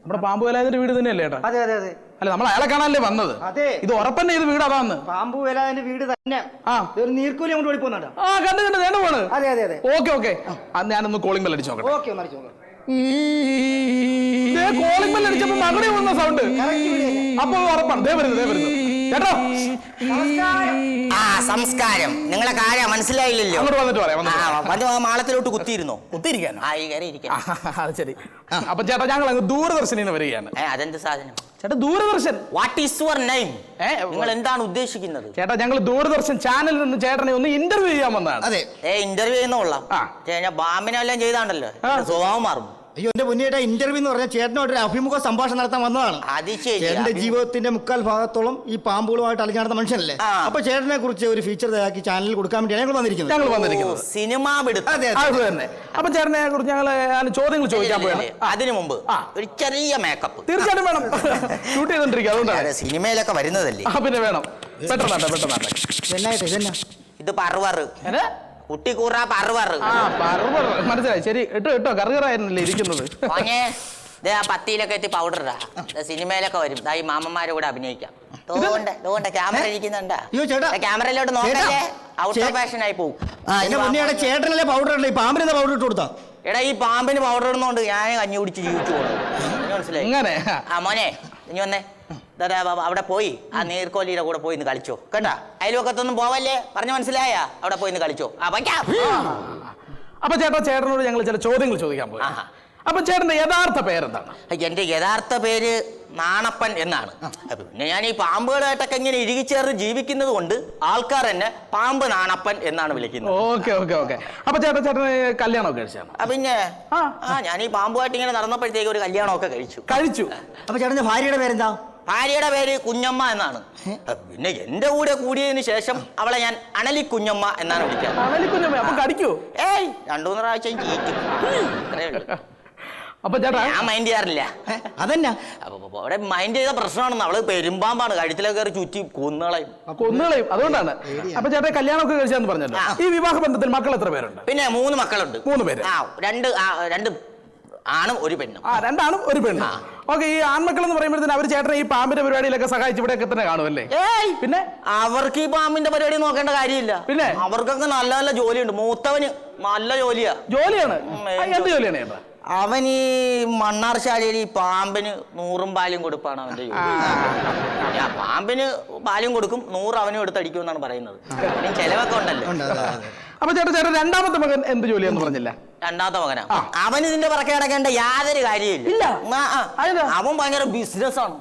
നമ്മുടെ പാമ്പ് വേലാതിന്റെ വീട് തന്നെയല്ലേ ഏട്ടാ? അതെ അതെ അതെ. അല്ല നമ്മൾ അയാളെ കാണാനല്ലേ വന്നത്. അതെ, ഇത് ഉറപ്പന്നെ ഇത് വീട് അതാന്ന്. പാമ്പ് വേലാതിന്റെ വീട് തന്നെ. ഒരു നീർക്കൂലി അങ്ങോട്ട് ഓടിപ്പോന്നുണ്ടോ? കണ്ടു കണ്ടു നേണ്ട പോണ്. അതെ അതെ അതെ. ഓക്കെ ഞാനൊന്ന് കോളിംഗ് ബെൽ അടിച്ചു നോക്കട്ടെ. ഓക്കെ, ഒന്ന് അടിച്ചു നോക്കാം. കോളിംഗ് ബെൽ അടിച്ചപ്പോ മകടെ വന്ന സൗണ്ട്. അപ്പൊ ഉറപ്പാണ്. ദേ വരുന്നു കേട്ടോ. സംസ്കാരം നിങ്ങളെ കാര്യം മനസ്സിലായില്ലല്ലോ. അങ്ങോട്ട് വന്നിട്ട് പറയാം. മാളത്തിലോട്ട് കുത്തിയിരുന്നോ? കുത്തിയിരിക്കാനോ? അത് ശരി. അപ്പൊ ചേട്ടാ ഞങ്ങൾ അങ്ങ് ദൂരദർശനിൽ വരികയാണ്. അതെന്ത് സാധനം ചേട്ടാ? Doordarshan. What is your name? നിങ്ങൾ എന്താണ് ഉദ്ദേശിക്കുന്നത്? ചേട്ടാ ഞങ്ങൾ ദൂരദർശൻ ചാനലിൽ നിന്ന് ചേട്ടനെ ഒന്ന് ഇന്റർവ്യൂ ചെയ്യാൻ വന്നതാണ്. അതെ, ഇന്റർവ്യൂ ചെയ്യുന്ന കൊള്ളാം. ബാമ്പിനെല്ലാം ചെയ്താണ്ടല്ലോ സ്വഭാവം മാറും. അയ്യോ, എന്റെ മുന്നേറ്റ ഇന്റർവ്യൂ എന്ന് പറഞ്ഞാൽ ചേട്ടനോട് അഭിമുഖ സംഭാഷണം നടത്താൻ വന്നതാണ്. ചേട്ടന്റെ ജീവിതത്തിന്റെ മുക്കാൽ ഭാഗത്തോളം ഈ പാമ്പുകളുമായിട്ട് അലഞ്ഞു നടന്ന മനുഷ്യനല്ലേ. അപ്പൊ ചേട്ടനെ കുറിച്ച് ഒരു ഫീച്ചർ തയ്യാറാക്കി ചാനലിൽ കൊടുക്കാൻ വേണ്ടിയാണ് ഞങ്ങൾ വന്നിരിക്കുന്നത്. സിനിമ. അപ്പൊ ചേട്ടനെ കുറിച്ച് ഞങ്ങൾ ചോദ്യങ്ങൾ ചോദിക്കാൻ പോയാണ്. അതിനു മുമ്പ് ഒരു ചെറിയ മേക്കപ്പ് തീർച്ചയായിട്ടും വേണം. ഷൂട്ട് ചെയ്തോണ്ടിരിക്കുക, അതുകൊണ്ടാണ്. സിനിമയിലൊക്കെ വരുന്നതല്ലേ. പിന്നെ വേണം. പെട്ടെന്ന് ഇത് പറവറ് കുട്ടിക്കൂറ പറവറ്. മനസ്സിലായി. ശരി, ഇട്ടോ കറുകറായിരുന്നല്ലേ ഇരിക്കുന്നത്. പത്തിയിലൊക്കെ എത്തി പൗഡർ ഇടാ. സിനിമയിലൊക്കെ വരും. ഈ മാമന്മാരെ കൂടെ അഭിനയിക്കാം. ക്യാമറ ഇരിക്കുന്നുണ്ടാ? ക്യാമറയിലോട്ട് നോക്കല്ലേ, ഔട്ട് ഓഫ് ഫാഷൻ ആയി പോകും. ചേട്ടനല്ലേ പൗഡർ ഇടല്ലേ, ഈ പാമ്പിന് പൗഡർ ഇട്ട് കൊടുത്താ? എടാ, ഈ പാമ്പിന് പൗഡർ ഇടുന്നോണ്ട് ഞാൻ കഞ്ഞി കുടിച്ച് ജീവിച്ചു പോകുന്നത്. മനസ്സിലായി? മോനെ ഇനി വന്നേ. അവിടെ പോയി ആ നീർക്കോലിയുടെ കൂടെ പോയി ഇന്ന് കളിച്ചോ കേട്ടാ. അയൽവക്കത്തൊന്നും പോവല്ലേ, പറഞ്ഞ മനസ്സിലായ? അവിടെ പോയി ഇന്ന് കളിച്ചോ. അപ്പൊ ചേട്ടനോട് ഞങ്ങൾ ചില ചോദ്യങ്ങൾ ചോദിക്കാൻ പോയി. അപ്പൊ ചേട്ടന്റെ യഥാർത്ഥ പേരെന്താണ്? എന്റെ യഥാർത്ഥ പേര് നാണപ്പൻ എന്നാണ്. പിന്നെ ഞാൻ ഈ പാമ്പുകളായിട്ടൊക്കെ ഇങ്ങനെ ഇഴുകിച്ചേർന്ന് ജീവിക്കുന്നത് കൊണ്ട് ആൾക്കാർ എന്നെ പാമ്പ് നാണപ്പൻ എന്നാണ് വിളിക്കുന്നത്. ഓക്കെ. അപ്പൊ ചേട്ടന് കല്യാണമൊക്കെ കഴിച്ചാണ്? പിന്നെ ഞാൻ ഈ പാമ്പുമായിട്ട് ഇങ്ങനെ നടന്നപ്പോഴത്തേക്ക് ഒരു കല്യാണമൊക്കെ കഴിച്ചു. അപ്പൊ ചേട്ടന്റെ ഭാര്യയുടെ പേരെന്താ? ഭാര്യയുടെ പേര് കുഞ്ഞമ്മ എന്നാണ്. പിന്നെ എന്റെ കൂടെ കൂടിയതിനു ശേഷം അവളെ ഞാൻ അണലി കുഞ്ഞമ്മ എന്നാണ് വിളിക്കാറ്. ഏയ് 2-3 പ്രാവശ്യം ചീറ്റും. അപ്പൊ ചേട്ടാ ഞാൻ മൈൻഡ് ചെയ്യാറില്ല. അതന്നെ അവിടെ മൈൻഡ് ചെയ്ത പ്രശ്നമാണെന്ന്. അവള് പെരുമ്പാമ്പാണ്, കഴുത്തിലൊക്കെ കയറി ചുറ്റി കൊന്നുകളയും. അതുകൊണ്ടാണ്. അപ്പൊ ചേട്ടാ കല്യാണമൊക്കെ കഴിച്ചാന്ന് പറഞ്ഞല്ലോ. ഈ വിവാഹ ബന്ധത്തിൽ മക്കൾ എത്ര പേരുണ്ട്? പിന്നെ 3 മക്കളുണ്ട്. 3 പേര്? രണ്ട് ആണും ഒരു പെണ്ണും. 2 ആണും 1 പെണ്ണും. ഓക്കെ. ഈ ആൺമക്കൾ എന്ന് പറയുമ്പോഴത്തേന് അവർ ചേട്ടനെ ഈ പാമ്പിന്റെ പരിപാടിയിലൊക്കെ സഹായിച്ച് ഇവിടെയൊക്കെ തന്നെ കാണുമല്ലേ? പിന്നെ അവർക്ക് ഈ പാമ്പിന്റെ പരിപാടി നോക്കേണ്ട കാര്യമില്ല. പിന്നെ അവർക്കൊക്കെ നല്ല നല്ല ജോലിയുണ്ട്. മൂത്തവന് നല്ല ജോലിയാണ്. എന്ത് ജോലിയാണ് ചേട്ടാ? അവൻ ഈ മണ്ണാർശാലയിൽ ഈ പാമ്പിന് 100 പാലും കൊടുപ്പാണ് അവന്റെ ജോലി. പാമ്പിന് പാലും കൊടുക്കും, 100 അവനും എടുത്തടിക്കുമെന്നാണ് പറയുന്നത്. ചെലവൊക്കെ ഉണ്ടല്ലോ. അപ്പൊ ചേട്ടാ രണ്ടാമത്തെ മകൻ എന്ത് ജോലിയാന്ന് പറഞ്ഞില്ല? രണ്ടാമത്തെ മകനാ. അവന് ഇതിന്റെ പിറകെ കിടക്കേണ്ട യാതൊരു കാര്യമില്ല. അവൻ ഭയങ്കര ബിസിനസ്സാണ്.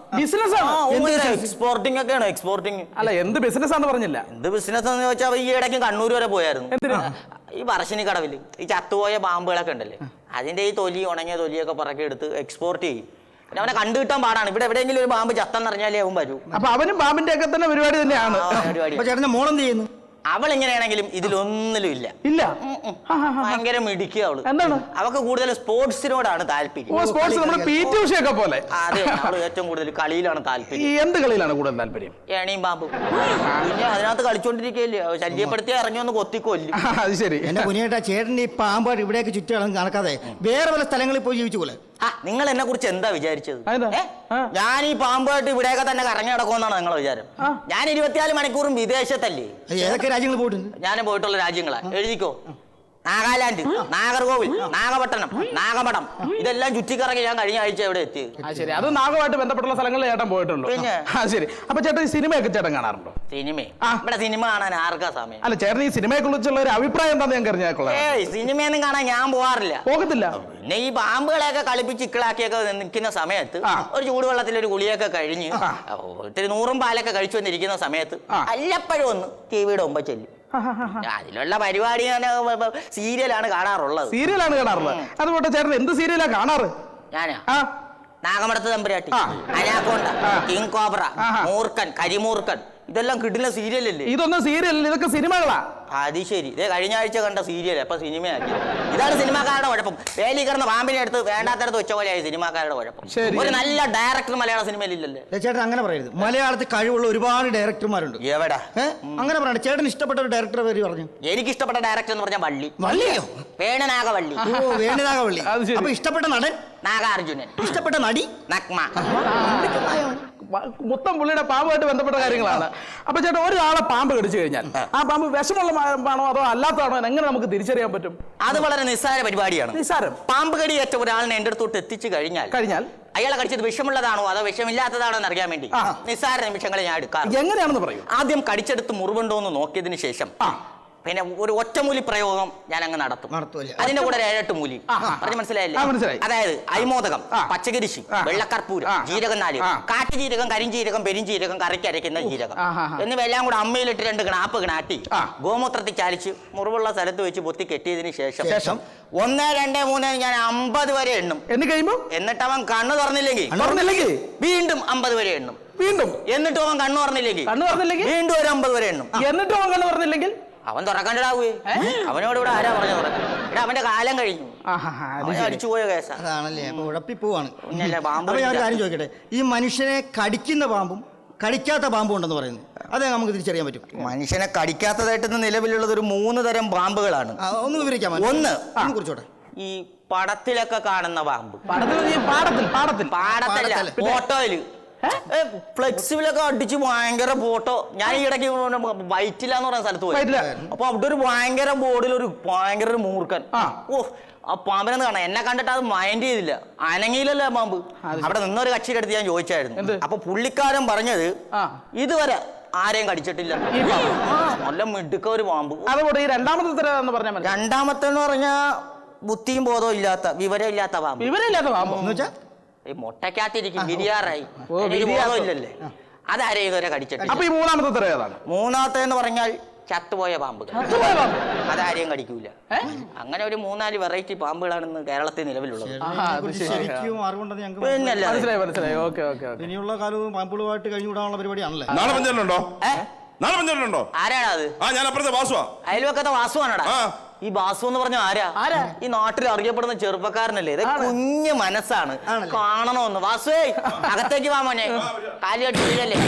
എക്സ്പോർട്ടിംഗ് ഒക്കെയാണ്. അല്ല, എന്ത് ബിസിനസ് ആണെന്ന് പറഞ്ഞില്ല. എന്ത് ബിസിനസ് എന്ന് ചോദിച്ചാൽ ഈ ഇടയ്ക്ക് കണ്ണൂർ വരെ പോയായിരുന്നു. ഈ പറശ്ശിനി കടവില് ഈ ചത്തുപോയ പാമ്പുകളൊക്കെ ഉണ്ടല്ലേ, അതിന്റെ ഈ ഉണങ്ങിയ തൊലിയൊക്കെ പറക്കി എടുത്ത് എക്സ്പോർട്ട് ചെയ്യും. പിന്നെ അവനെ കണ്ടു കിട്ടാൻ പാടാണ്. ഇവിടെ എവിടെയെങ്കിലും ഒരു പാമ്പ് ചത്തെന്നറിഞ്ഞാലേ അവൻ വരൂ. അപ്പൊ അവനും പാമ്പിന്റെ ഒക്കെ തന്നെ പരിപാടി തന്നെയാണ്. ചേട്ടന്റെ മോളെന്ത് ചെയ്യുന്നു? അവൾ എങ്ങനെയാണെങ്കിലും ഇതിലൊന്നിലും ഇല്ല. ഭയങ്കര മിടിക്കുക അവള്. എന്താണ്? അവൾക്ക് കൂടുതൽ സ്പോർട്സിനോടാണ് താല്പര്യം. അതെ, അവള് ഏറ്റവും കൂടുതൽ കളിയിലാണ് താല്പര്യം. എന്ത് കളിയിലാണ് കൂടുതൽ താല്പര്യം? ഏണിയും പാമ്പും. പിന്നെ അതിനകത്ത് കളിച്ചോണ്ടിരിക്കുകയല്ലേ, ശല്യപ്പെടുത്തി ഇറങ്ങി ഒന്ന് കൊത്തിക്കൊല്ലും. അത് ശരി. എന്റെ കുഞ്ഞേട്ടാ, ചേട്ടൻ ഈ പാമ്പാട് ഇവിടേക്ക് ചുറ്റുകളും നടക്കാതെ വേറെ പല സ്ഥലങ്ങളിൽ പോയി ജീവിച്ചു പോലെ. നിങ്ങൾ എന്നെ കുറിച്ച് എന്താ വിചാരിച്ചത്? ഞാൻ ഈ പാമ്പായിട്ട് ഇവിടെയൊക്കെ തന്നെ കറങ്ങി നടക്കുമെന്നാണ് നിങ്ങളെ വിചാരം? ഞാൻ 24 മണിക്കൂറും വിദേശത്തല്ലേ. ഏതൊക്കെ രാജ്യങ്ങൾ പോയിട്ടുണ്ട്? ഞാൻ പോയിട്ടുള്ള രാജ്യങ്ങളാ എഴുതിക്കോ. നാഗാലാൻഡ്, നാഗർകോവിൽ, നാഗപട്ടണം, നാഗമഠം, ഇതെല്ലാം ചുറ്റിക്കറങ്ങി ഞാൻ കഴിഞ്ഞ ആഴ്ച ഇവിടെ എത്തി. ശരി, അത് നാഗമായിട്ട് ബന്ധപ്പെട്ടുള്ള സ്ഥലങ്ങളിൽ ചേട്ടൻ പോയിട്ടുണ്ടോ? പിന്നെ ശരി. അപ്പൊ ചേട്ടൻ ഈ സിനിമയൊക്കെ ചേട്ടൻ കാണാറുണ്ടോ? ഇവിടെ സിനിമ കാണാൻ ആർക്കാ സമയം? അല്ല, ചേട്ടൻ ഈ സിനിമയെ കുറിച്ചുള്ള ഒരു അഭിപ്രായം എന്താന്ന് ഞാൻ അറിഞ്ഞാൽ. സിനിമയൊന്നും കാണാൻ ഞാൻ പോകത്തില്ല. പിന്നെ ഈ പാമ്പുകളെയൊക്കെ കളിപ്പിച്ച് ഇക്കളാക്കിയൊക്കെ നിൽക്കുന്ന സമയത്ത് ഒരു ചൂടുവെള്ളത്തിൽ ഒരു കുളിയൊക്കെ കഴിഞ്ഞ് ഒത്തിരി 100 പാലൊക്കെ കഴിച്ചു വന്നിരിക്കുന്ന സമയത്ത് അല്ലപ്പോഴും ഒന്ന് ടിവിയുടെ മുമ്പ് ചെല്ലും. അതിലുള്ള പരിപാടി സീരിയലാണ് കാണാറുള്ളത്. അതുകൊണ്ട് ചേട്ടൻ എന്ത് സീരിയലാ കാണാറ്? ഞാനാ നാഗമടത്ത് തമ്പുരാട്ടി, അനാക്കോണ്ട, കിങ് കോബ്ര, മൂർഖൻ, കരിമൂർഖൻ, ഇതെല്ലാം കിട്ടുന്ന സീരിയലല്ലേ? ഇതൊന്നും സീരിയൽ, ഇതൊക്കെ സിനിമകളാ. അത് ശരി. ഇതേ കഴിഞ്ഞ ആഴ്ച കണ്ട സീരിയൽ അപ്പൊ സിനിമയാക്കി. ഇതാണ് സിനിമാക്കാരുടെ കുഴപ്പം. വേലി കിടന്ന പാമ്പിനെ അടുത്ത് വേണ്ടാത്തടത്ത് വെച്ച പോലെയായി സിനിമാക്കാരുടെ കുഴപ്പം. ഒരു നല്ല ഡയറക്ടർ മലയാള സിനിമയിലില്ലല്ലേ? ചേട്ടൻ അങ്ങനെ പറയരുത്. മലയാളത്തിൽ കഴിവുള്ള ഒരുപാട് ഡയറക്ടർമാരുണ്ട്. എവിടെ? അങ്ങനെ പറയണ്ട. ചേട്ടൻ ഇഷ്ടപ്പെട്ട ഒരു ഡയറക്ടറെ പേര് പറഞ്ഞു. എനിക്ക് ഇഷ്ടപ്പെട്ട ഡയറക്ടർ എന്ന് പറഞ്ഞാൽ വള്ളിയോ? വേണനാഗവള്ളി. വേണനാഗവള്ളി. അപ്പൊ ഇഷ്ടപ്പെട്ട നടൻ? നാഗാർജുനൻ. ഇഷ്ടപ്പെട്ട നടി നഗ്മ. മൊത്തം പുള്ളിയുടെ പാമ്പുമായിട്ട് ബന്ധപ്പെട്ട കാര്യങ്ങളാണ്. അപ്പൊ ചേട്ടാ, ഒരാളെ പാമ്പ് കടിച്ചു കഴിഞ്ഞാൽ ആ പാമ്പ് വിഷമുള്ള പാമ്പാണോ അതോ അല്ലാത്തതാണോ എങ്ങനെ നമുക്ക് തിരിച്ചറിയാൻ പറ്റും? അത് വളരെ നിസ്സാര പരിപാടിയാണ്. നിസ്സാരം. പാമ്പ് കടിയേറ്റ ഒരാളിനെ എന്റെ അടുത്തോട്ട് എത്തിച്ചു കഴിഞ്ഞാൽ അയാളെ കടിച്ചത് വിഷമുള്ളതാണോ അതോ വിഷമില്ലാത്തതാണോ എന്ന് അറിയാൻ വേണ്ടി നിസ്സാര നിമിഷങ്ങളെ ഞാൻ എടുക്കാം. എങ്ങനെയാണെന്ന് പറയും. ആദ്യം കടിച്ചെടുത്ത് മുറിവുണ്ടോ എന്ന് നോക്കിയതിന് ശേഷം പിന്നെ ഒരു ഒറ്റമൂലി പ്രയോഗം ഞാൻ അങ്ങ് നടത്തും. അതിന്റെ കൂടെ 7-8 മൂലി പറഞ്ഞ് മനസ്സിലായില്ലേ? അതായത് അരിമോദകം, പച്ചകരിശി, വെള്ളക്കർപ്പൂരം, ജീരകനാല്, കാട്ടുജീരകം, കരിഞ്ചീരകം, പെരിഞ്ചീരകം, കറിക്ക് അരയ്ക്കുന്ന ജീരകം എന്നിവയെല്ലാം കൂടെ അമ്മയിലിട്ട് 2 ഗ്നാപ്പ് ഗ്നാട്ടി ഗോമൂത്രത്തിൽ ചാലിച്ച് മുറിവുള്ള സ്ഥലത്ത് വെച്ച് പൊത്തി കെട്ടിയതിന് ശേഷം 1, 2, 3 ഞാൻ 50 വരെ എണ്ണും. എന്നിട്ട് അവൻ കണ്ണു തുറന്നില്ലെങ്കിൽ വീണ്ടും 50 വരെ എണ്ണും. എന്നിട്ടും അവൻ കണ്ണു തുറന്നില്ലെങ്കിൽ വീണ്ടും ഒരു 50 വരെ എണ്ണും. എന്നിട്ടും അവൻ കണ്ണു തുറന്നില്ലെങ്കിൽ അവൻ തുറക്കണ്ടാവേ. അവനോട് ഇവിടെ ആരാ പറഞ്ഞു തുറക്കാൻ? ഇവിടെ അവന്റെ കാലം കഴിഞ്ഞു. അടിച്ചുപോയ കേസാ. പോവാണ്. കാര്യം ചോദിക്കട്ടെ, ഈ മനുഷ്യനെ കടിക്കുന്ന പാമ്പും കടിക്കാത്ത പാമ്പും ഉണ്ടെന്ന് പറയുന്നു, അതെ നമുക്ക് തിരിച്ചറിയാൻ പറ്റും? മനുഷ്യനെ കടിക്കാത്തതായിട്ട് നിലവിലുള്ളത് ഒരു 3 തരം പാമ്പുകളാണ്. ഒന്ന് വിവരിക്കാം. ഒന്ന് കുറിച്ചോട്ടെ. ഈ പടത്തിലൊക്കെ കാണുന്ന പാമ്പ്. പാടത്തല്ല, ഫോട്ടോയില് ഫ്ലെക്സിബിലൊക്കെ അടിച്ച് ഭയങ്കര ഫോട്ടോ. ഞാൻ ഈ ഇടയ്ക്ക് വൈറ്റിലാന്ന് പറയുന്ന സ്ഥലത്ത് പോയി. അപ്പൊ അവിടെ ഒരു ഭയങ്കര ബോർഡിൽ ഒരു ഭയങ്കര മൂർഖൻ. ഓ, ആ പാമ്പിനെന്ന് കാണാം. എന്നെ കണ്ടിട്ട് അത് മൈൻഡ് ചെയ്തില്ല, അനങ്ങിയില്ലല്ലോ പാമ്പ്. അവിടെ നിന്നൊരു കക്ഷിയുടെ അടുത്ത് ഞാൻ ചോദിച്ചായിരുന്നു. അപ്പൊ പുള്ളിക്കാരൻ പറഞ്ഞത് ഇതുവരെ ആരെയും കടിച്ചിട്ടില്ല. നല്ല മിടുക്ക ഒരു പാമ്പ്. രണ്ടാമത്തെ എന്ന് പറഞ്ഞാ ബുദ്ധിയും ബോധവും ഇല്ലാത്ത, വിവരം ഇല്ലാത്ത പാമ്പ്. എന്ന് വെച്ചാ ഈ മുട്ടക്കകത്തിരിക്കും, ബിരിയാറായി, ബോധമില്ലല്ലേ, അതാരെയും ഇതുവരെ കടിച്ചിട്ടില്ല. മൂന്നാമത്തെ എന്ന് പറഞ്ഞാൽ ചത്തുപോയ പാമ്പ്. അതാരെയും കടിക്കൂല. അങ്ങനെ ഒരു 3-4 വെറൈറ്റി പാമ്പുകളാണ് കേരളത്തിൽ നിലവിലുള്ളത്. ഇനിയുള്ള കാലവും പാമ്പുകളുമായിട്ട് കഴിഞ്ഞുകൂടാനുള്ള പരിപാടിയാണല്ലേ? ആരാണ് അത്? അയൽവക്കത്തെ വാസുവാണോടാ? ഈ ബാസു എന്ന് പറഞ്ഞ ആരാ? ഈ നാട്ടിൽ അറിയപ്പെടുന്ന ചെറുപ്പക്കാരനല്ലേ? ഇത് കുഞ്ഞു മനസ്സാണ്, കാണണമെന്ന്. വാസുവേ, അകത്തേക്ക് വാ മോനെ, കാലി കെട്ടില്ലേ?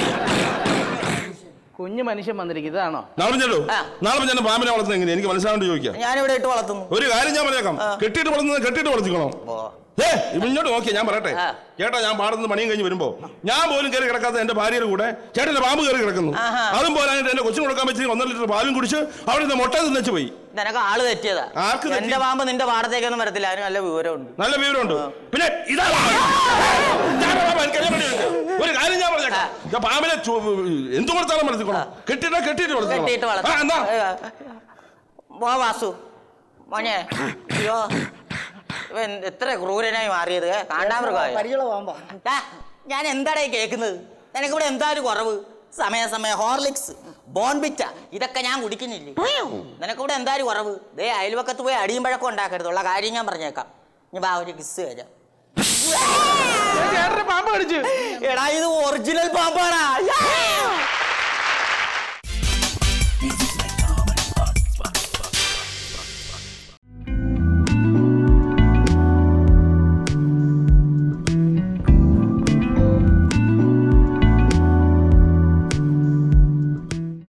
കുഞ്ഞു മനുഷ്യൻ വന്നിരിക്കുന്നതാണോ? പാമ്പിനെ വളർത്തുന്നത് എങ്ങനെ എനിക്ക് മനസ്സിലാവേണ്ടി ചോദിക്കാം. ഞാനിവിടെ ഇട്ട് വളർത്തുന്നു. ഒരു കാര്യം ഞാൻ പറഞ്ഞേക്കാം, കെട്ടിയിട്ട് വളർത്തിക്കണോ? ഇങ്ങോട്ട് നോക്കിയാ ഞാൻ പറയട്ടെ ചേട്ടാ, ഞാൻ പാടുന്ന പണിയും കഴിഞ്ഞ് വരുമ്പോ ഞാൻ പോലും കയറി കിടക്കാത്ത എന്റെ ഭാര്യയുടെ കൂടെ ചേട്ടന്റെ പാമ്പ് കയറി കിടക്കുന്നു. അതും പോലായിട്ട് എന്റെ കൊച്ചിന് കൊടുക്കാൻ പറ്റി 1.5 ലിറ്റർ പാലും കുടിച്ച് അവിടെ നിന്ന് മുട്ട തിന്നു പോയി. നിനക്ക് ആള് തെറ്റിയതാ. എന്റെ പാമ്പ് നിന്റെ പാടത്തേക്കൊന്നും വരത്തില്ല, അതിന് നല്ല വിവരമുണ്ട്. നല്ല വിവരമുണ്ട്. പിന്നെ ഇതാ ഒരു കാര്യം ഞാൻ പറഞ്ഞേക്കാം, പാമ്പിനെ എന്ത് കൊടുത്താലും വളർത്തിക്കോളാം. കെട്ടിയിട്ട് വളർത്താം. വാസു മോനെ, അയ്യോ ഇവൻ എത്ര ക്രൂരനായി മാറിയത്. കാണ്ടാമൃഗമായ ഞാൻ എന്താടേ കേൾക്കുന്നത്? നിനക്കിവിടെ എന്താ ഒരു കുറവ്? സമയം ഹോർലിക്സ്, ബോൺബിറ്റ ഇതൊക്കെ ഞാൻ കുടിക്കുന്നില്ലേ? നിനക്കിവിടെ എന്താ ഒരു കുറവ്? ദേ അയൽവക്കത്ത് പോയി അടിയും പഴക്കം ഉണ്ടാക്കരുത്, ഉള്ള കാര്യം ഞാൻ പറഞ്ഞേക്കാം. ഇനി ബാ ഒരു കിസ് തരാം. പാമ്പ് കടിച്ചു. എടാ, ഇത് ഒറിജിനൽ പാമ്പാണ്.